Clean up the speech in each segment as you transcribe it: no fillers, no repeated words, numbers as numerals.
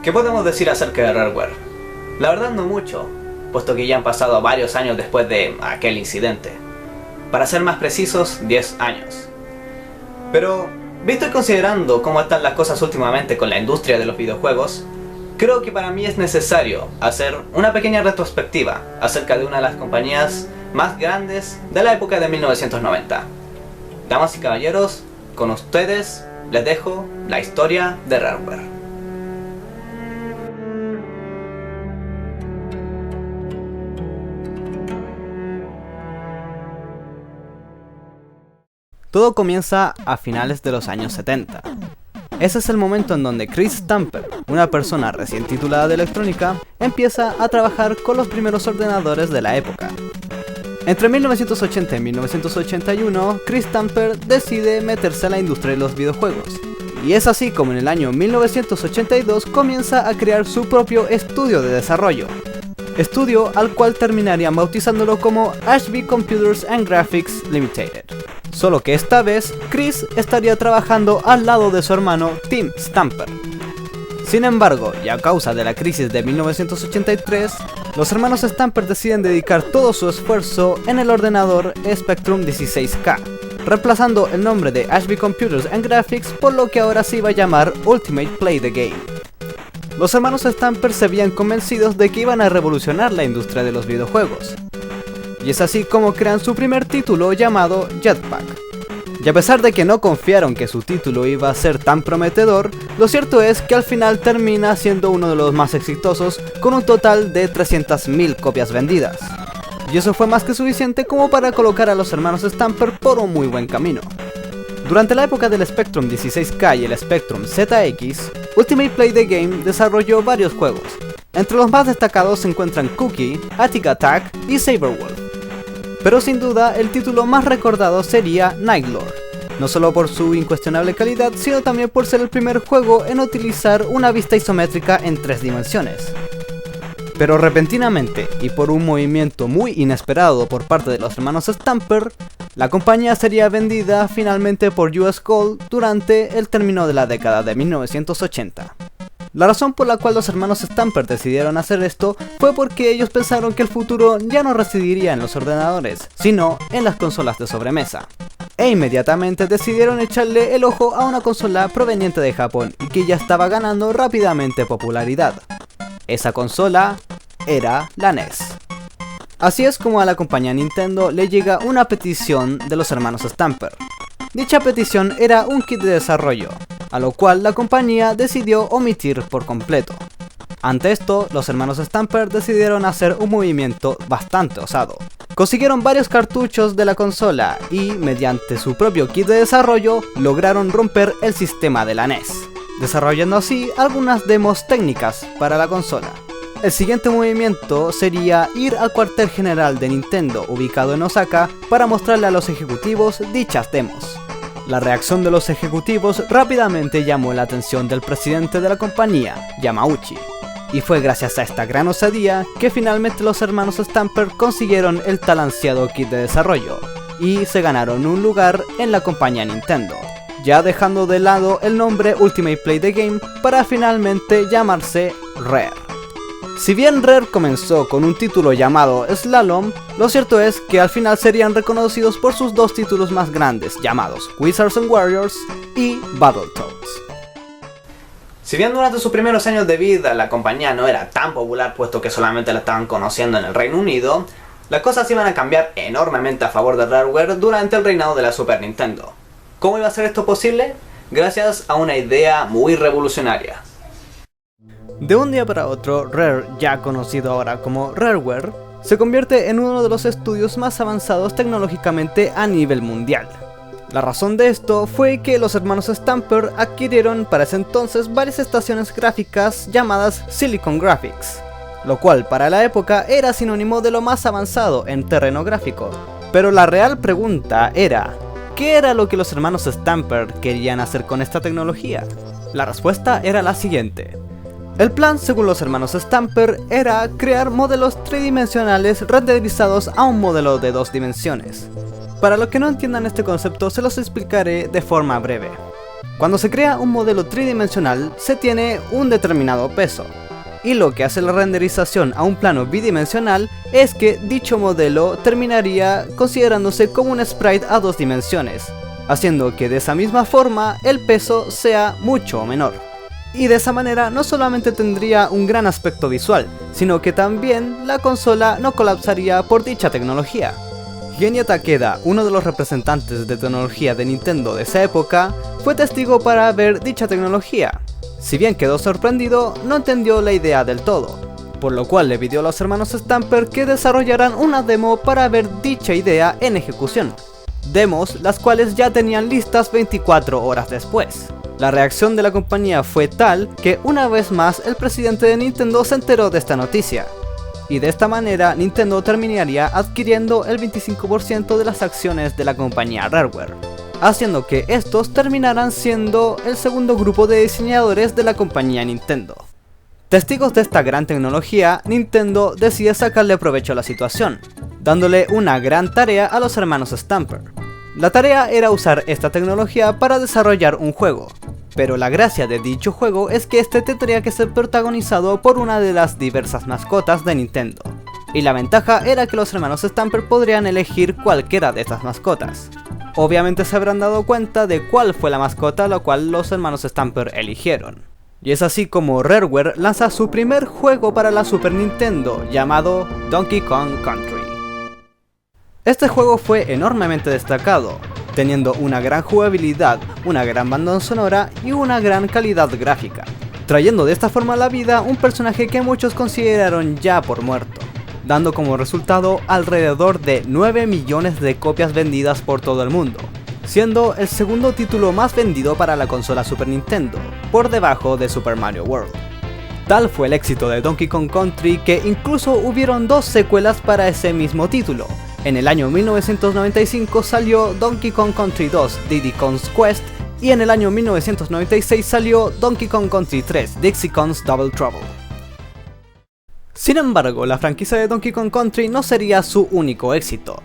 ¿Qué podemos decir acerca de Rareware? La verdad no mucho, puesto que ya han pasado varios años después de aquel incidente. Para ser más precisos, 10 años. Pero, visto y considerando cómo están las cosas últimamente con la industria de los videojuegos, creo que para mí es necesario hacer una pequeña retrospectiva acerca de una de las compañías más grandes de la época de 1990. Damas y caballeros, con ustedes les dejo la historia de Rareware. Todo comienza a finales de los años 70. Ese es el momento en donde Chris Stamper, una persona recién titulada de electrónica, empieza a trabajar con los primeros ordenadores de la época. Entre 1980 y 1981, Chris Stamper decide meterse a la industria de los videojuegos. Y es así como en el año 1982 comienza a crear su propio estudio de desarrollo. Estudio al cual terminarían bautizándolo como Ashby Computers and Graphics Limited. Solo que esta vez, Chris estaría trabajando al lado de su hermano Tim Stamper. Sin embargo, y a causa de la crisis de 1983, los hermanos Stamper deciden dedicar todo su esfuerzo en el ordenador Spectrum 16K, reemplazando el nombre de Ashby Computers and Graphics por lo que ahora se iba a llamar Ultimate Play the Game. Los hermanos Stamper se habían convencidos de que iban a revolucionar la industria de los videojuegos. Y es así como crean su primer título llamado Jetpack. Y a pesar de que no confiaron que su título iba a ser tan prometedor, lo cierto es que al final termina siendo uno de los más exitosos con un total de 300.000 copias vendidas. Y eso fue más que suficiente como para colocar a los hermanos Stamper por un muy buen camino. Durante la época del Spectrum 16K y el Spectrum ZX, Ultimate Play the Game desarrolló varios juegos. Entre los más destacados se encuentran Cookie, Attic Attack y Saberwolf. Pero sin duda el título más recordado sería Nightlord, no solo por su incuestionable calidad, sino también por ser el primer juego en utilizar una vista isométrica en 3 dimensiones. Pero repentinamente, y por un movimiento muy inesperado por parte de los hermanos Stamper, la compañía sería vendida finalmente por US Gold durante el término de la década de 1980. La razón por la cual los hermanos Stamper decidieron hacer esto fue porque ellos pensaron que el futuro ya no residiría en los ordenadores, sino en las consolas de sobremesa. E inmediatamente decidieron echarle el ojo a una consola proveniente de Japón y que ya estaba ganando rápidamente popularidad. Esa consola era la NES. Así es como a la compañía Nintendo le llega una petición de los hermanos Stamper. Dicha petición era un kit de desarrollo, a lo cual la compañía decidió omitir por completo. Ante esto, los hermanos Stamper decidieron hacer un movimiento bastante osado. Consiguieron varios cartuchos de la consola y, mediante su propio kit de desarrollo, lograron romper el sistema de la NES, desarrollando así algunas demos técnicas para la consola. El siguiente movimiento sería ir al cuartel general de Nintendo ubicado en Osaka para mostrarle a los ejecutivos dichas demos. La reacción de los ejecutivos rápidamente llamó la atención del presidente de la compañía, Yamauchi, y fue gracias a esta gran osadía que finalmente los hermanos Stamper consiguieron el tan ansiado kit de desarrollo, y se ganaron un lugar en la compañía Nintendo, ya dejando de lado el nombre Ultimate Play the Game para finalmente llamarse Rare. Si bien Rare comenzó con un título llamado Slalom, lo cierto es que al final serían reconocidos por sus dos títulos más grandes, llamados Wizards and Warriors y Battletoads. Si bien durante sus primeros años de vida la compañía no era tan popular puesto que solamente la estaban conociendo en el Reino Unido, las cosas iban a cambiar enormemente a favor de Rareware durante el reinado de la Super Nintendo. ¿Cómo iba a ser esto posible? Gracias a una idea muy revolucionaria. De un día para otro, Rare, ya conocido ahora como Rareware, se convierte en uno de los estudios más avanzados tecnológicamente a nivel mundial. La razón de esto fue que los hermanos Stamper adquirieron para ese entonces varias estaciones gráficas llamadas Silicon Graphics, lo cual para la época era sinónimo de lo más avanzado en terreno gráfico. Pero la real pregunta era, ¿qué era lo que los hermanos Stamper querían hacer con esta tecnología? La respuesta era la siguiente. El plan, según los hermanos Stamper, era crear modelos tridimensionales renderizados a un modelo de 2 dimensiones. Para los que no entiendan este concepto, se los explicaré de forma breve. Cuando se crea un modelo tridimensional, se tiene un determinado peso, y lo que hace la renderización a un plano bidimensional es que dicho modelo terminaría considerándose como un sprite a 2 dimensiones, haciendo que de esa misma forma el peso sea mucho menor. Y de esa manera no solamente tendría un gran aspecto visual, sino que también la consola no colapsaría por dicha tecnología. Genya Takeda, uno de los representantes de tecnología de Nintendo de esa época, fue testigo para ver dicha tecnología. Si bien quedó sorprendido, no entendió la idea del todo, por lo cual le pidió a los hermanos Stamper que desarrollaran una demo para ver dicha idea en ejecución. Demos las cuales ya tenían listas 24 horas después. La reacción de la compañía fue tal que una vez más el presidente de Nintendo se enteró de esta noticia. Y de esta manera Nintendo terminaría adquiriendo el 25% de las acciones de la compañía Rareware, haciendo que estos terminaran siendo el segundo grupo de diseñadores de la compañía Nintendo. Testigos de esta gran tecnología, Nintendo decide sacarle provecho a la situación, dándole una gran tarea a los hermanos Stamper. La tarea era usar esta tecnología para desarrollar un juego, pero la gracia de dicho juego es que este tendría que ser protagonizado por una de las diversas mascotas de Nintendo, y la ventaja era que los hermanos Stamper podrían elegir cualquiera de estas mascotas. Obviamente se habrán dado cuenta de cuál fue la mascota la cual los hermanos Stamper eligieron. Y es así como Rareware lanza su primer juego para la Super Nintendo, llamado Donkey Kong Country. Este juego fue enormemente destacado, teniendo una gran jugabilidad, una gran banda sonora y una gran calidad gráfica, trayendo de esta forma a la vida un personaje que muchos consideraron ya por muerto, dando como resultado alrededor de 9 millones de copias vendidas por todo el mundo, siendo el segundo título más vendido para la consola Super Nintendo, por debajo de Super Mario World. Tal fue el éxito de Donkey Kong Country que incluso hubieron 2 secuelas para ese mismo título. En el año 1995 salió Donkey Kong Country 2 Diddy Kong's Quest y en el año 1996 salió Donkey Kong Country 3 Dixie Kong's Double Trouble. Sin embargo, la franquicia de Donkey Kong Country no sería su único éxito.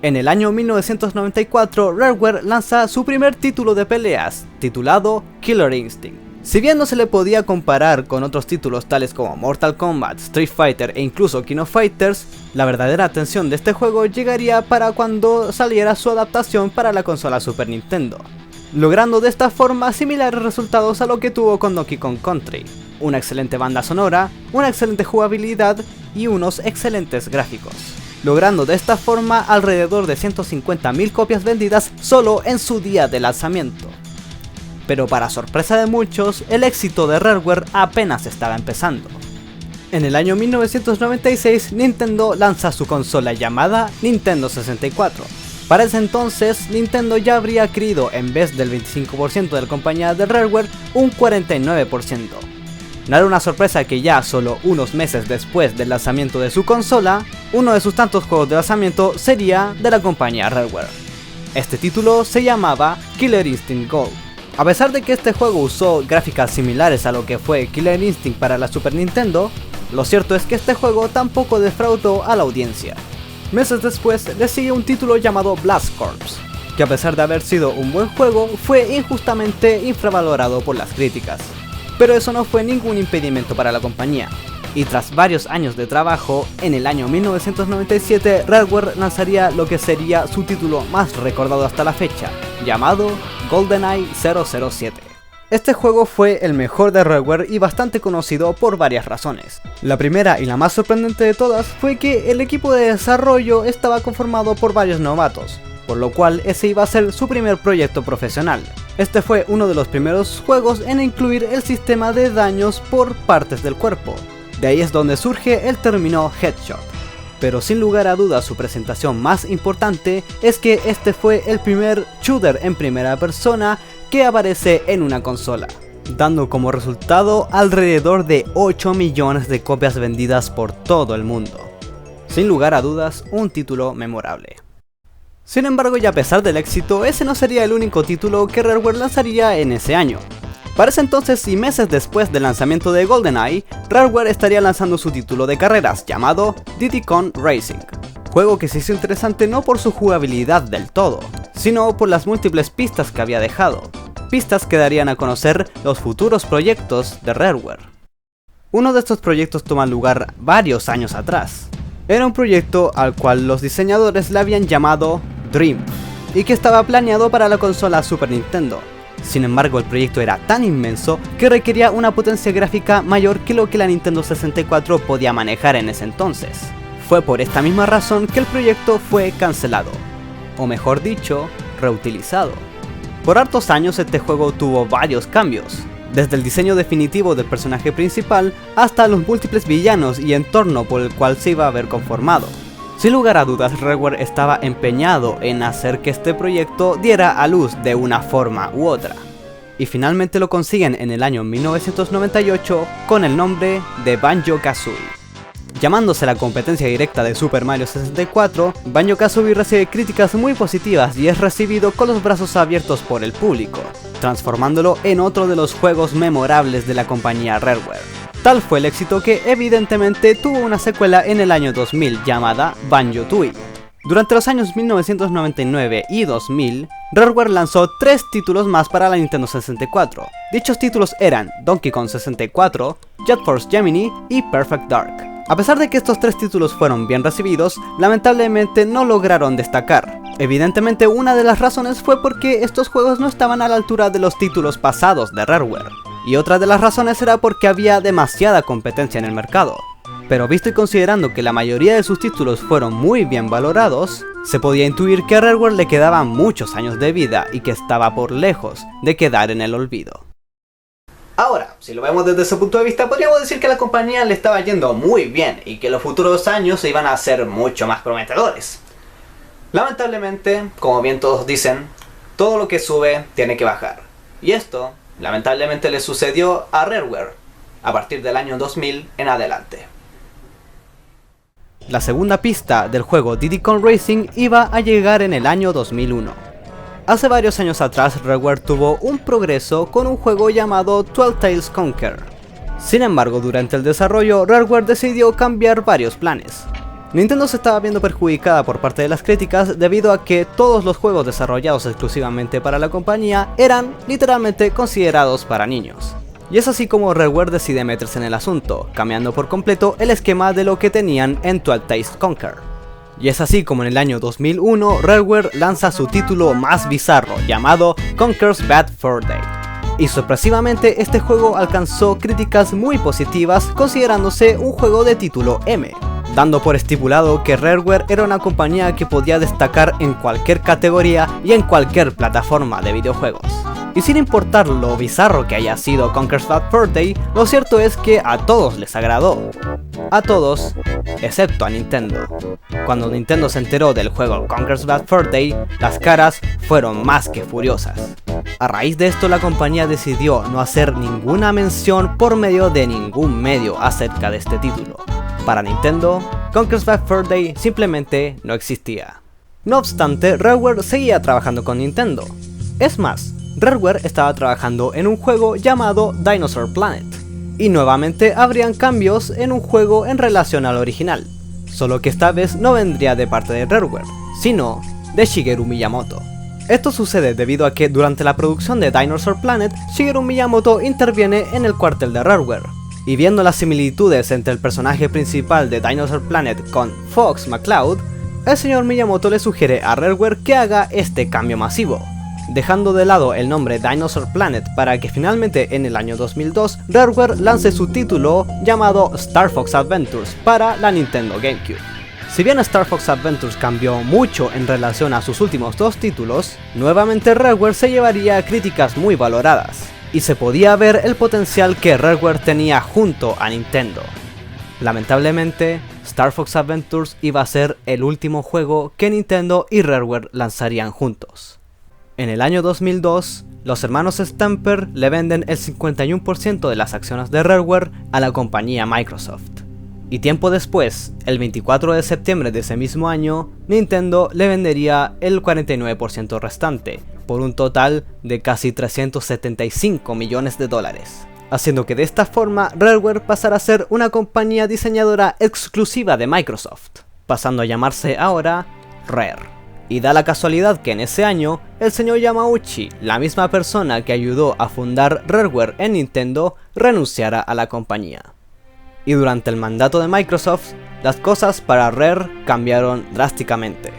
En el año 1994, Rareware lanza su primer título de peleas, titulado Killer Instinct. Si bien no se le podía comparar con otros títulos tales como Mortal Kombat, Street Fighter e incluso King of Fighters, la verdadera atención de este juego llegaría para cuando saliera su adaptación para la consola Super Nintendo, logrando de esta forma similares resultados a lo que tuvo con Donkey Kong Country: una excelente banda sonora, una excelente jugabilidad y unos excelentes gráficos, logrando de esta forma alrededor de 150.000 copias vendidas solo en su día de lanzamiento. Pero para sorpresa de muchos, el éxito de Rareware apenas estaba empezando. En el año 1996, Nintendo lanza su consola llamada Nintendo 64. Para ese entonces, Nintendo ya habría adquirido, en vez del 25% de la compañía de Rareware, un 49%. No era una sorpresa que ya solo unos meses después del lanzamiento de su consola, uno de sus tantos juegos de lanzamiento sería de la compañía Rareware. Este título se llamaba Killer Instinct Gold. A pesar de que este juego usó gráficas similares a lo que fue Killer Instinct para la Super Nintendo, lo cierto es que este juego tampoco defraudó a la audiencia. Meses después le sigue un título llamado Blast Corps, que a pesar de haber sido un buen juego, fue injustamente infravalorado por las críticas. Pero eso no fue ningún impedimento para la compañía, y tras varios años de trabajo, en el año 1997 Rareware lanzaría lo que sería su título más recordado hasta la fecha, llamado GoldenEye 007. Este juego fue el mejor de Rareware y bastante conocido por varias razones. La primera y la más sorprendente de todas fue que el equipo de desarrollo estaba conformado por varios novatos, por lo cual ese iba a ser su primer proyecto profesional. Este fue uno de los primeros juegos en incluir el sistema de daños por partes del cuerpo. De ahí es donde surge el término Headshot. Pero sin lugar a dudas su presentación más importante es que este fue el primer shooter en primera persona que aparece en una consola, dando como resultado alrededor de 8 millones de copias vendidas por todo el mundo. Sin lugar a dudas, un título memorable. Sin embargo, y a pesar del éxito, ese no sería el único título que Rareware lanzaría en ese año. Para ese entonces y meses después del lanzamiento de GoldenEye, Rareware estaría lanzando su título de carreras llamado Diddy Kong Racing, juego que se hizo interesante no por su jugabilidad del todo, sino por las múltiples pistas que había dejado. pistas que darían a conocer los futuros proyectos de Rareware. Uno de estos proyectos toma lugar varios años atrás. Era un proyecto al cual los diseñadores le habían llamado Dream, y que estaba planeado para la consola Super Nintendo. Sin embargo, el proyecto era tan inmenso que requería una potencia gráfica mayor que lo que la Nintendo 64 podía manejar en ese entonces. Fue por esta misma razón que el proyecto fue cancelado, o mejor dicho, reutilizado. Por hartos años este juego tuvo varios cambios, desde el diseño definitivo del personaje principal hasta los múltiples villanos y entorno por el cual se iba a ver conformado. Sin lugar a dudas, Rareware estaba empeñado en hacer que este proyecto diera a luz de una forma u otra. Y finalmente lo consiguen en el año 1998 con el nombre de Banjo-Kazooie. Llamándose la competencia directa de Super Mario 64, Banjo-Kazooie recibe críticas muy positivas y es recibido con los brazos abiertos por el público, transformándolo en otro de los juegos memorables de la compañía Rareware. Tal fue el éxito que evidentemente tuvo una secuela en el año 2000 llamada Banjo-Tooie. Durante los años 1999 y 2000, Rareware lanzó 3 títulos más para la Nintendo 64. Dichos títulos eran Donkey Kong 64, Jet Force Gemini y Perfect Dark. A pesar de que estos 3 títulos fueron bien recibidos, lamentablemente no lograron destacar. Evidentemente una de las razones fue porque estos juegos no estaban a la altura de los títulos pasados de Rareware. Y otra de las razones era porque había demasiada competencia en el mercado. Pero visto y considerando que la mayoría de sus títulos fueron muy bien valorados, se podía intuir que a Rareware le quedaban muchos años de vida y que estaba por lejos de quedar en el olvido. Ahora, si lo vemos desde ese punto de vista, podríamos decir que a la compañía le estaba yendo muy bien y que los futuros años se iban a ser mucho más prometedores. Lamentablemente, como bien todos dicen, todo lo que sube tiene que bajar. Y esto lamentablemente le sucedió a Rareware a partir del año 2000 en adelante. La segunda pista del juego Diddy Kong Racing iba a llegar en el año 2001. Hace varios años atrás Rareware tuvo un progreso con un juego llamado 12 Tales Conquer. Sin embargo, durante el desarrollo Rareware decidió cambiar varios planes. Nintendo se estaba viendo perjudicada por parte de las críticas debido a que todos los juegos desarrollados exclusivamente para la compañía eran literalmente considerados para niños. Y es así como Rareware decide meterse en el asunto, cambiando por completo el esquema de lo que tenían en 12 Tales Conquer. Y es así como en el año 2001 Rareware lanza su título más bizarro llamado Conker's Bad Fur Day. Y sorpresivamente este juego alcanzó críticas muy positivas considerándose un juego de título M, dando por estipulado que Rareware era una compañía que podía destacar en cualquier categoría y en cualquier plataforma de videojuegos. Y sin importar lo bizarro que haya sido Conker's Bad Fur Day, lo cierto es que a todos les agradó. A todos, excepto a Nintendo. Cuando Nintendo se enteró del juego Conker's Bad Fur Day, las caras fueron más que furiosas. A raíz de esto la compañía decidió no hacer ninguna mención por medio de ningún medio acerca de este título. Para Nintendo, Conker's Bad Fur Day simplemente no existía. No obstante, Rareware seguía trabajando con Nintendo. Es más, Rareware estaba trabajando en un juego llamado Dinosaur Planet, y nuevamente habrían cambios en un juego en relación al original, solo que esta vez no vendría de parte de Rareware, sino de Shigeru Miyamoto. Esto sucede debido a que durante la producción de Dinosaur Planet, Shigeru Miyamoto interviene en el cuartel de Rareware, y viendo las similitudes entre el personaje principal de Dinosaur Planet con Fox McCloud, el señor Miyamoto le sugiere a Rareware que haga este cambio masivo, dejando de lado el nombre Dinosaur Planet para que finalmente en el año 2002 Rareware lance su título llamado Star Fox Adventures para la Nintendo GameCube. Si bien Star Fox Adventures cambió mucho en relación a sus últimos 2 títulos, nuevamente Rareware se llevaría críticas muy valoradas, y se podía ver el potencial que Rareware tenía junto a Nintendo. Lamentablemente, Star Fox Adventures iba a ser el último juego que Nintendo y Rareware lanzarían juntos. En el año 2002, los hermanos Stamper le venden el 51% de las acciones de Rareware a la compañía Microsoft. Y tiempo después, el 24 de septiembre de ese mismo año, Nintendo le vendería el 49% restante, por un total de casi 375 millones de dólares, haciendo que de esta forma Rareware pasara a ser una compañía diseñadora exclusiva de Microsoft, pasando a llamarse ahora Rare. Y da la casualidad que en ese año, el señor Yamauchi, la misma persona que ayudó a fundar Rareware en Nintendo, renunciara a la compañía. Y durante el mandato de Microsoft, las cosas para Rare cambiaron drásticamente.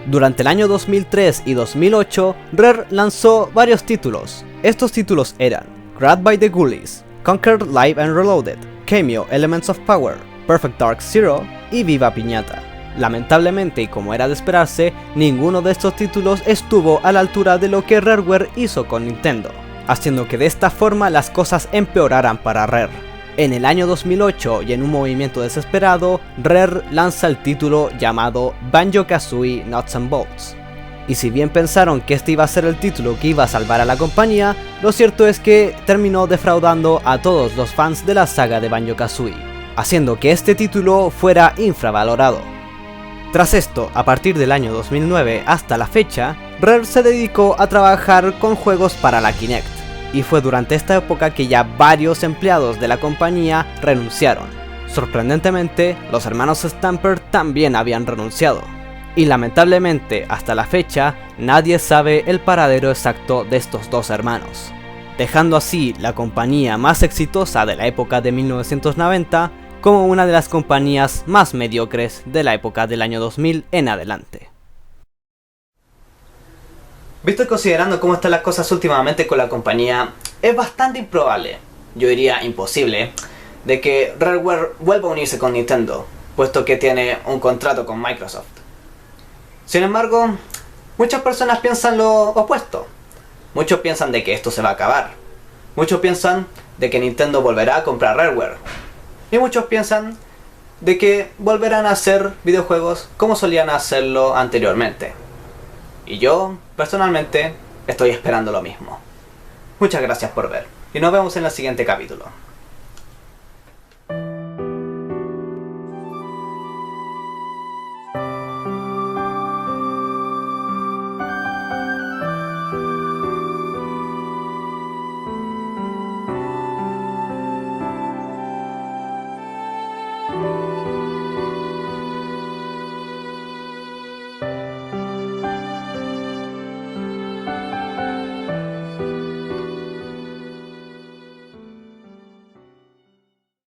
Durante el año 2003 y 2008, Rare lanzó varios títulos. Estos títulos eran Grabbed by the Ghoulies, Conquer Live and Reloaded, Cameo Elements of Power, Perfect Dark Zero y Viva Piñata. Lamentablemente, y como era de esperarse, ninguno de estos títulos estuvo a la altura de lo que Rareware hizo con Nintendo, haciendo que de esta forma las cosas empeoraran para Rare. En el año 2008, y en un movimiento desesperado, Rare lanza el título llamado Banjo-Kazooie Nuts and Bolts. Y si bien pensaron que este iba a ser el título que iba a salvar a la compañía, lo cierto es que terminó defraudando a todos los fans de la saga de Banjo-Kazooie, haciendo que este título fuera infravalorado. Tras esto, a partir del año 2009 hasta la fecha, Rare se dedicó a trabajar con juegos para la Kinect, y fue durante esta época que ya varios empleados de la compañía renunciaron. Sorprendentemente, los hermanos Stamper también habían renunciado, y lamentablemente hasta la fecha nadie sabe el paradero exacto de estos dos hermanos, dejando así la compañía más exitosa de la época de 1990 como una de las compañías más mediocres de la época del año 2000 en adelante. Visto y considerando cómo están las cosas últimamente con la compañía, es bastante improbable, yo diría imposible, de que Rareware vuelva a unirse con Nintendo, puesto que tiene un contrato con Microsoft. Sin embargo, muchas personas piensan lo opuesto. Muchos piensan de que esto se va a acabar. Muchos piensan de que Nintendo volverá a comprar Rareware. Y muchos piensan de que volverán a hacer videojuegos como solían hacerlo anteriormente. Y yo, personalmente, estoy esperando lo mismo. Muchas gracias por ver, y nos vemos en el siguiente capítulo.